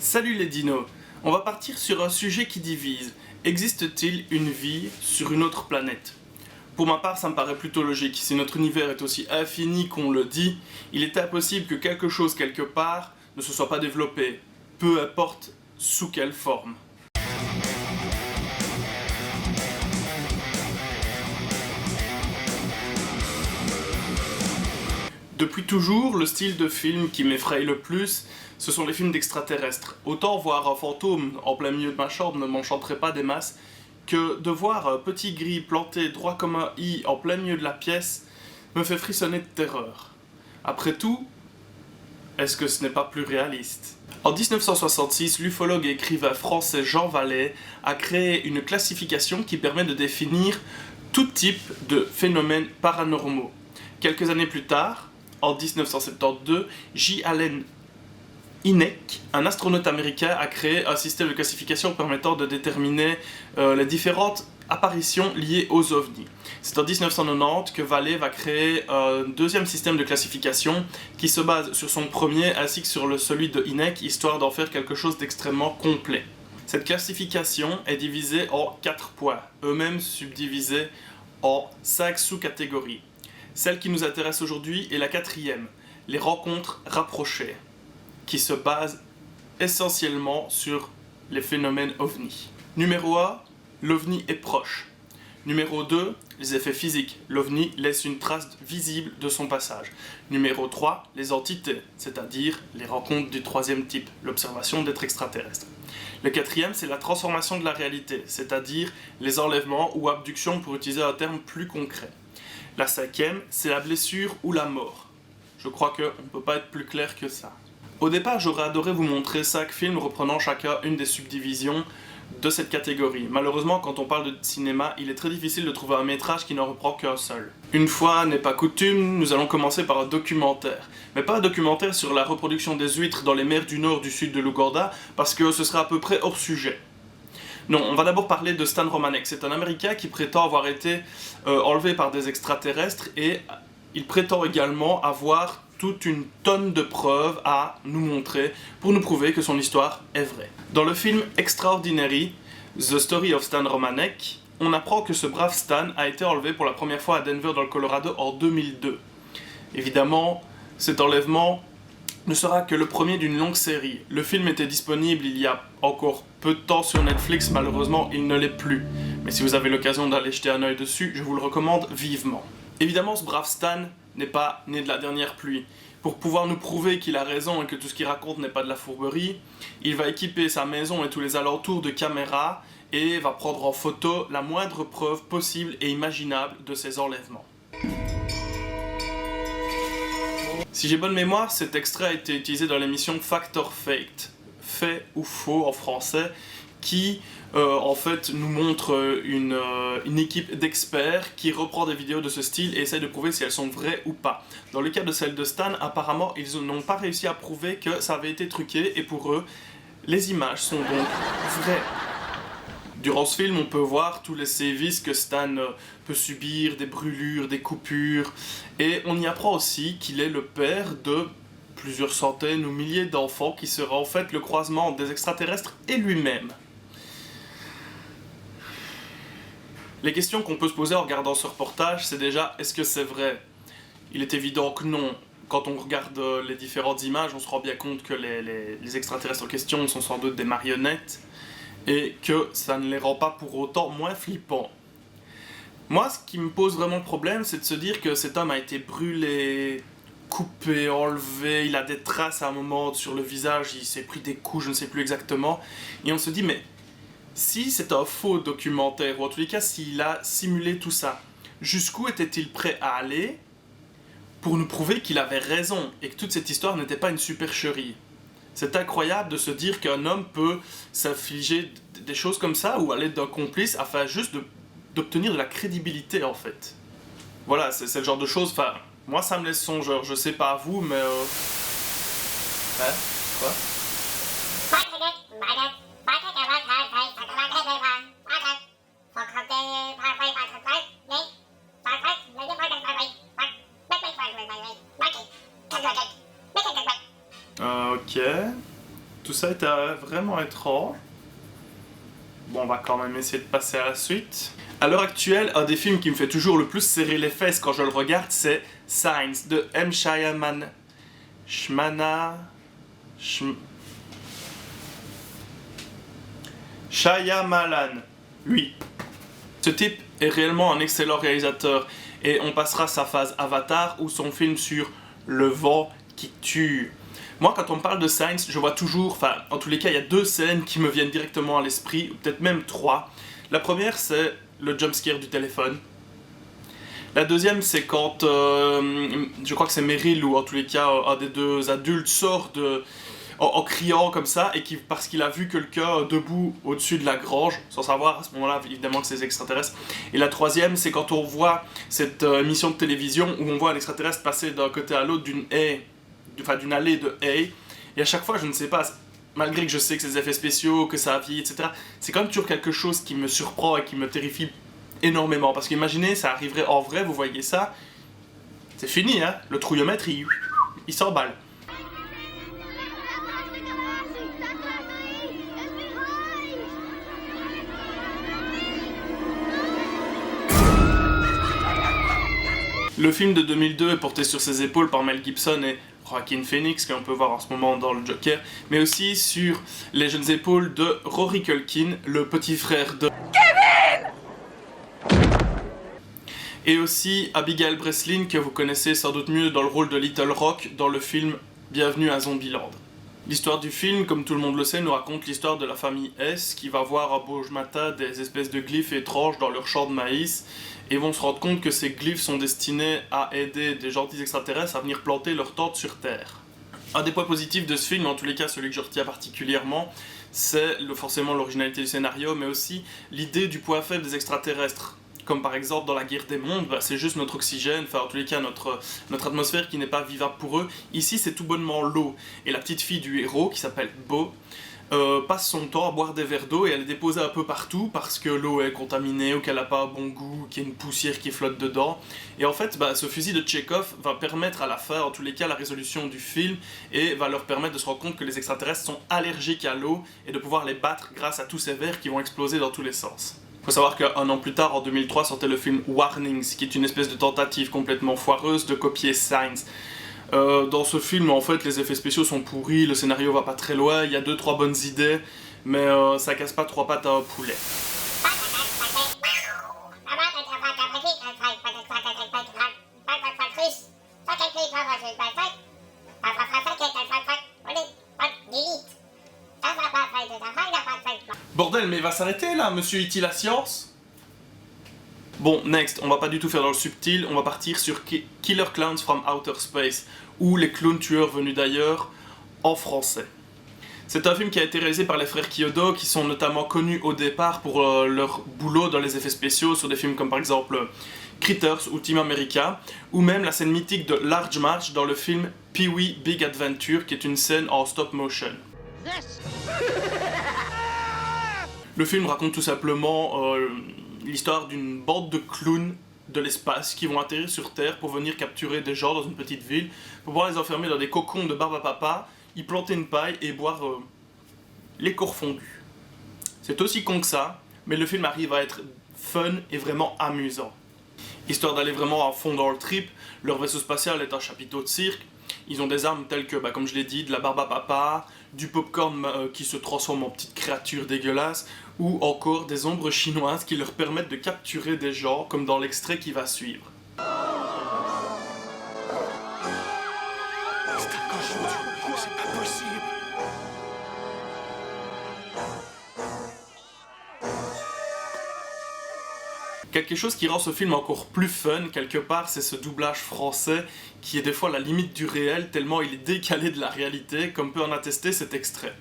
Salut les dinos, on va partir sur un sujet qui divise. Existe-t-il une vie sur une autre planète? Pour ma part, ça me paraît plutôt logique. Si notre univers est aussi infini qu'on le dit, il est impossible que quelque chose quelque part ne se soit pas développé, peu importe sous quelle forme. Depuis toujours, le style de film qui m'effraie le plus, ce sont les films d'extraterrestres. Autant voir un fantôme en plein milieu de ma chambre ne m'enchanterait pas des masses, que de voir un petit gris planté droit comme un i en plein milieu de la pièce me fait frissonner de terreur. Après tout, est-ce que ce n'est pas plus réaliste? En 1966, l'ufologue et écrivain français Jean Vallée a créé une classification qui permet de définir tout type de phénomènes paranormaux. Quelques années plus tard, en 1972, J. Allen Hynek, un astronaute américain, a créé un système de classification permettant de déterminer les différentes apparitions liées aux ovnis. C'est en 1990 que Vallée va créer un deuxième système de classification qui se base sur son premier ainsi que sur celui de Hynek, histoire d'en faire quelque chose d'extrêmement complet. Cette classification est divisée en 4 points, eux-mêmes subdivisés en 5 sous-catégories. Celle qui nous intéresse aujourd'hui est la 4e, les rencontres rapprochées, qui se base essentiellement sur les phénomènes ovni. Numéro 1, l'ovni est proche. Numéro 2, les effets physiques. L'ovni laisse une trace visible de son passage. Numéro 3, les entités, c'est-à-dire les rencontres du 3e type, l'observation d'êtres extraterrestres. Le 4e, c'est la transformation de la réalité, c'est-à-dire les enlèvements ou abductions pour utiliser un terme plus concret. La 5e, c'est la blessure ou la mort. Je crois qu'on ne peut pas être plus clair que ça. Au départ, j'aurais adoré vous montrer 5 films reprenant chacun une des subdivisions de cette catégorie. Malheureusement, quand on parle de cinéma, il est très difficile de trouver un métrage qui n'en reprend qu'un seul. Une fois n'est pas coutume, nous allons commencer par un documentaire. Mais pas un documentaire sur la reproduction des huîtres dans les mers du nord du sud de l'Ouganda, parce que ce sera à peu près hors sujet. Non, on va d'abord parler de Stan Romanek. C'est un Américain qui prétend avoir été enlevé par des extraterrestres et il prétend également avoir toute une tonne de preuves à nous montrer pour nous prouver que son histoire est vraie. Dans le film Extraordinary, The Story of Stan Romanek, on apprend que ce brave Stan a été enlevé pour la première fois à Denver dans le Colorado en 2002. Évidemment, cet enlèvement ne sera que le premier d'une longue série. Le film était disponible il y a encore peu de temps sur Netflix, malheureusement il ne l'est plus. Mais si vous avez l'occasion d'aller jeter un œil dessus, je vous le recommande vivement. Évidemment, ce brave Stan n'est pas né de la dernière pluie. Pour pouvoir nous prouver qu'il a raison et que tout ce qu'il raconte n'est pas de la fourberie, il va équiper sa maison et tous les alentours de caméras et va prendre en photo la moindre preuve possible et imaginable de ces enlèvements. Si j'ai bonne mémoire, cet extrait a été utilisé dans l'émission Fact or Faked, fait ou faux en français, qui en fait nous montre une équipe d'experts qui reprend des vidéos de ce style et essaie de prouver si elles sont vraies ou pas. Dans le cas de celle de Stan, apparemment ils n'ont pas réussi à prouver que ça avait été truqué et pour eux, les images sont donc vraies. Durant ce film, on peut voir tous les sévices que Stan peut subir, des brûlures, des coupures, et on y apprend aussi qu'il est le père de plusieurs centaines ou milliers d'enfants qui sera en fait le croisement des extraterrestres et lui-même. Les questions qu'on peut se poser en regardant ce reportage, c'est déjà, est-ce que c'est vrai? Il est évident que non. Quand on regarde les différentes images, on se rend bien compte que les extraterrestres en question sont sans doute des marionnettes, et que ça ne les rend pas pour autant moins flippants. Moi, ce qui me pose vraiment problème, c'est de se dire que cet homme a été brûlé, coupé, enlevé, il a des traces à un moment sur le visage, il s'est pris des coups, je ne sais plus exactement, et on se dit, mais si c'est un faux documentaire, ou en tous les cas, s'il a simulé tout ça, jusqu'où était-il prêt à aller pour nous prouver qu'il avait raison, et que toute cette histoire n'était pas une supercherie? C'est incroyable de se dire qu'un homme peut s'infliger des choses comme ça ou à l'aide d'un complice afin juste d'obtenir de la crédibilité en fait. Voilà, c'est le genre de choses, enfin, moi ça me laisse songeur, je sais pas à vous, mais Hein? Quoi? Ok. Tout ça était vraiment étrange. Bon, on va quand même essayer de passer à la suite. À l'heure actuelle, un des films qui me fait toujours le plus serrer les fesses quand je le regarde, c'est Signs de M. Shyamalan. Oui. Ce type est réellement un excellent réalisateur et on passera sa phase Avatar ou son film sur le vent qui tue. Moi, quand on me parle de Signs, je vois toujours, enfin, en tous les cas, il y a 2 scènes qui me viennent directement à l'esprit, ou peut-être même 3. La première, c'est le jumpscare du téléphone. La deuxième, c'est quand, je crois que c'est Meryl, ou en tous les cas, un des 2 adultes sort en criant comme ça, et parce qu'il a vu quelqu'un debout au-dessus de la grange, sans savoir à ce moment-là, évidemment, que c'est des extraterrestres. Et la troisième, c'est quand on voit cette émission de télévision où on voit un extraterrestre passer d'un côté à l'autre d'une allée de haies, et à chaque fois, je ne sais pas, malgré que je sais que c'est des effets spéciaux, que ça a vieilli, etc., c'est quand même toujours quelque chose qui me surprend et qui me terrifie énormément, parce qu'imaginez, ça arriverait en vrai, vous voyez ça, c'est fini, hein, le trouillomètre, il s'emballe. Le film de 2002 est porté sur ses épaules par Mel Gibson et Joaquin Phoenix, qu'on peut voir en ce moment dans le Joker, mais aussi sur les jeunes épaules de Rory Culkin, le petit frère de Kevin, et aussi Abigail Breslin, que vous connaissez sans doute mieux dans le rôle de Little Rock dans le film Bienvenue à Zombieland. L'histoire du film, comme tout le monde le sait, nous raconte l'histoire de la famille S qui va voir un beau matin des espèces de glyphes étranges dans leur champ de maïs et vont se rendre compte que ces glyphes sont destinés à aider des gentils extraterrestres à venir planter leur tente sur Terre. Un des points positifs de ce film, en tous les cas celui que je retiens particulièrement, c'est forcément l'originalité du scénario, mais aussi l'idée du point faible des extraterrestres. Comme par exemple dans la guerre des mondes, c'est juste notre oxygène, enfin en tous les cas notre atmosphère qui n'est pas vivable pour eux. Ici c'est tout bonnement l'eau. Et la petite fille du héros, qui s'appelle Beau, passe son temps à boire des verres d'eau et elle est déposée un peu partout parce que l'eau est contaminée ou qu'elle n'a pas un bon goût, qu'il y a une poussière qui flotte dedans. Et en fait, ce fusil de Tchekhov va permettre à la fin, en tous les cas, la résolution du film et va leur permettre de se rendre compte que les extraterrestres sont allergiques à l'eau et de pouvoir les battre grâce à tous ces verres qui vont exploser dans tous les sens. Il faut savoir qu'un an plus tard, en 2003, sortait le film Warnings, qui est une espèce de tentative complètement foireuse de copier Signs. Dans ce film, en fait, les effets spéciaux sont pourris, le scénario va pas très loin, il y a 2-3 bonnes idées, mais ça casse pas 3 pattes à un poulet. Bordel, mais il va s'arrêter là, monsieur E.T. la science? Bon, next, on va pas du tout faire dans le subtil, on va partir sur Killer Clowns from Outer Space, ou Les clowns tueurs venus d'ailleurs, en français. C'est un film qui a été réalisé par les frères Kyodo, qui sont notamment connus au départ pour leur boulot dans les effets spéciaux, sur des films comme par exemple Critters ou Team America, ou même la scène mythique de Large March dans le film Pee-wee Big Adventure, qui est une scène en stop motion. Le film raconte tout simplement l'histoire d'une bande de clowns de l'espace qui vont atterrir sur Terre pour venir capturer des gens dans une petite ville, pour pouvoir les enfermer dans des cocons de barbe à papa, y planter une paille et boire les corps fondus. C'est aussi con que ça, mais le film arrive à être fun et vraiment amusant. Histoire d'aller vraiment à fond dans le trip, leur vaisseau spatial est un chapiteau de cirque. Ils ont des armes telles que, comme je l'ai dit, de la barbe à papa, du popcorn qui se transforme en petites créatures dégueulasses, ou encore des ombres chinoises qui leur permettent de capturer des gens, comme dans l'extrait qui va suivre. C'est un cochon, c'est pas possible. Quelque chose qui rend ce film encore plus fun, quelque part, c'est ce doublage français qui est des fois la limite du réel, tellement il est décalé de la réalité, comme peut en attester cet extrait.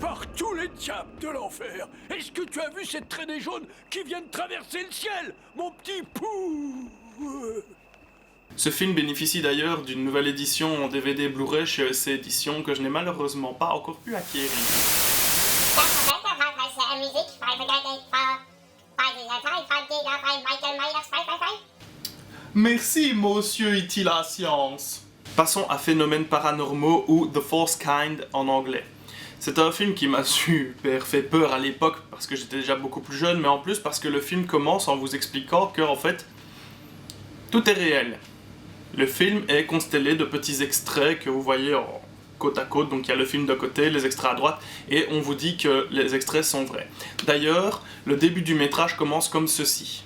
Par tous les diables de l'enfer, est-ce que tu as vu cette traînée jaune qui vient de traverser le ciel, mon petit pou? Ce film bénéficie d'ailleurs d'une nouvelle édition en DVD Blu-ray chez EC Éditions que je n'ai malheureusement pas encore pu acquérir. Merci, monsieur E.T. la science. Passons à Phénomènes paranormaux ou The Fourth Kind en anglais. C'est un film qui m'a super fait peur à l'époque parce que j'étais déjà beaucoup plus jeune, mais en plus parce que le film commence en vous expliquant que en fait tout est réel. Le film est constellé de petits extraits que vous voyez en côte à côte, donc il y a le film d'un côté, les extraits à droite, et on vous dit que les extraits sont vrais. D'ailleurs, le début du métrage commence comme ceci.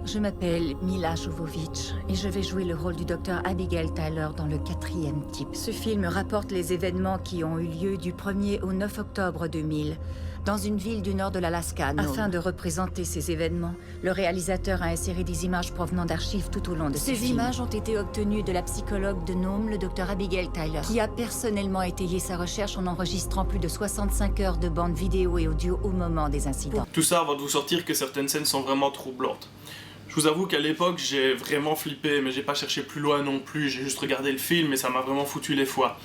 Je m'appelle Mila Jovovich et je vais jouer le rôle du docteur Abigail Tyler dans le 4e type. Ce film rapporte les événements qui ont eu lieu du 1er au 9 octobre 2000 dans une ville du nord de l'Alaska. Afin de représenter ces événements, le réalisateur a inséré des images provenant d'archives tout au long de ce film. Ces images ont été obtenues de la psychologue de Nome, le docteur Abigail Tyler, qui a personnellement étayé sa recherche en enregistrant plus de 65 heures de bandes vidéo et audio au moment des incidents. Tout ça avant de vous sortir que certaines scènes sont vraiment troublantes. Je vous avoue qu'à l'époque, j'ai vraiment flippé, mais j'ai pas cherché plus loin non plus, j'ai juste regardé le film et ça m'a vraiment foutu les foies.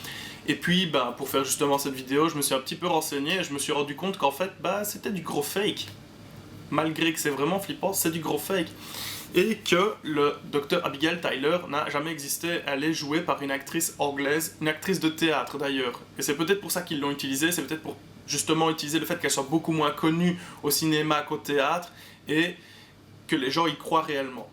Et puis, pour faire justement cette vidéo, je me suis un petit peu renseigné et je me suis rendu compte qu'en fait, c'était du gros fake. Malgré que c'est vraiment flippant, c'est du gros fake. Et que le docteur Abigail Tyler n'a jamais existé, elle est jouée par une actrice anglaise, une actrice de théâtre d'ailleurs. Et c'est peut-être pour ça qu'ils l'ont utilisée, c'est peut-être pour justement utiliser le fait qu'elle soit beaucoup moins connue au cinéma qu'au théâtre, et que les gens y croient réellement.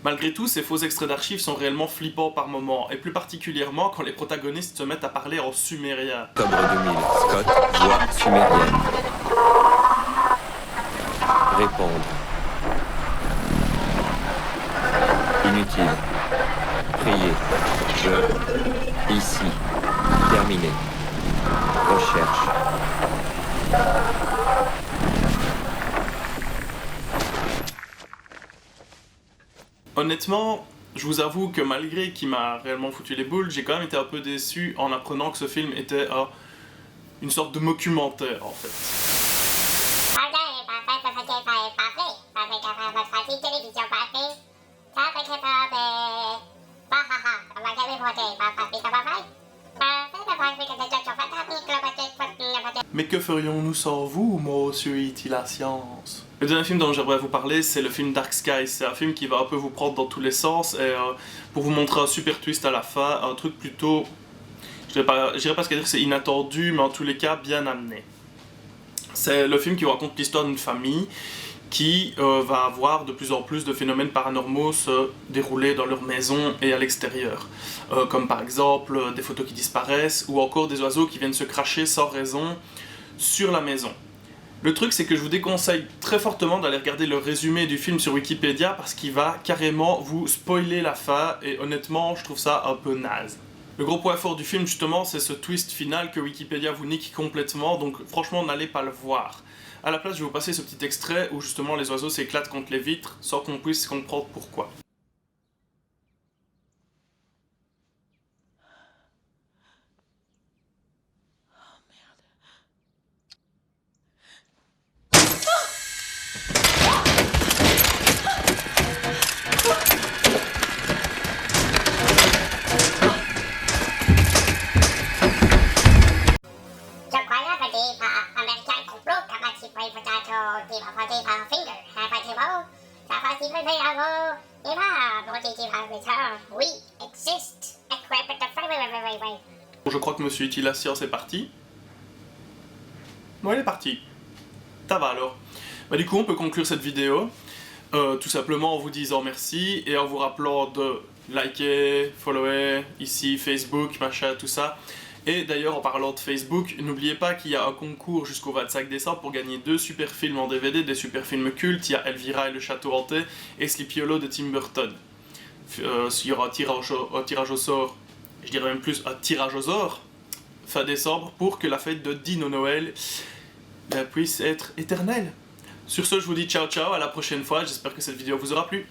Malgré tout, ces faux extraits d'archives sont réellement flippants par moments, et plus particulièrement quand les protagonistes se mettent à parler en sumérien. Octobre 2000, Scott, voix sumérienne. Répondre. Inutile. Prier. Je. Ici. Terminé. Recherche. Honnêtement, je vous avoue que malgré qu'il m'a réellement foutu les boules, j'ai quand même été un peu déçu en apprenant que ce film était une sorte de documentaire en fait. Mais que ferions-nous sans vous, monsieur E.T. la science? Le deuxième film dont j'aimerais vous parler, c'est le film Dark Sky. C'est un film qui va un peu vous prendre dans tous les sens et pour vous montrer un super twist à la fin, un truc plutôt, je dirais pas dire que c'est inattendu, mais en tous les cas bien amené. C'est le film qui raconte l'histoire d'une famille qui va avoir de plus en plus de phénomènes paranormaux se dérouler dans leur maison et à l'extérieur. Comme par exemple des photos qui disparaissent ou encore des oiseaux qui viennent se cracher sans raison sur la maison. Le truc, c'est que je vous déconseille très fortement d'aller regarder le résumé du film sur Wikipédia parce qu'il va carrément vous spoiler la fin et honnêtement, je trouve ça un peu naze. Le gros point fort du film, justement, c'est ce twist final que Wikipédia vous nique complètement, donc franchement, n'allez pas le voir. À la place, je vais vous passer ce petit extrait où justement les oiseaux s'éclatent contre les vitres sans qu'on puisse comprendre pourquoi. Je crois que Monsieur E.T. la science est parti. Ouais, il est parti. Ça va alors. Du coup, on peut conclure cette vidéo tout simplement en vous disant merci et en vous rappelant de liker, follower, ici Facebook, machin, tout ça. Et d'ailleurs, en parlant de Facebook, n'oubliez pas qu'il y a un concours jusqu'au 25 décembre pour gagner 2 super films en DVD, des super films cultes. Il y a Elvira et le Château Hanté et Sleepy Hollow de Tim Burton. Il y aura un tirage au sort, je dirais même plus un tirage au sort, fin décembre, pour que la fête de Dino Noël puisse être éternelle. Sur ce, je vous dis ciao ciao, à la prochaine fois, j'espère que cette vidéo vous aura plu.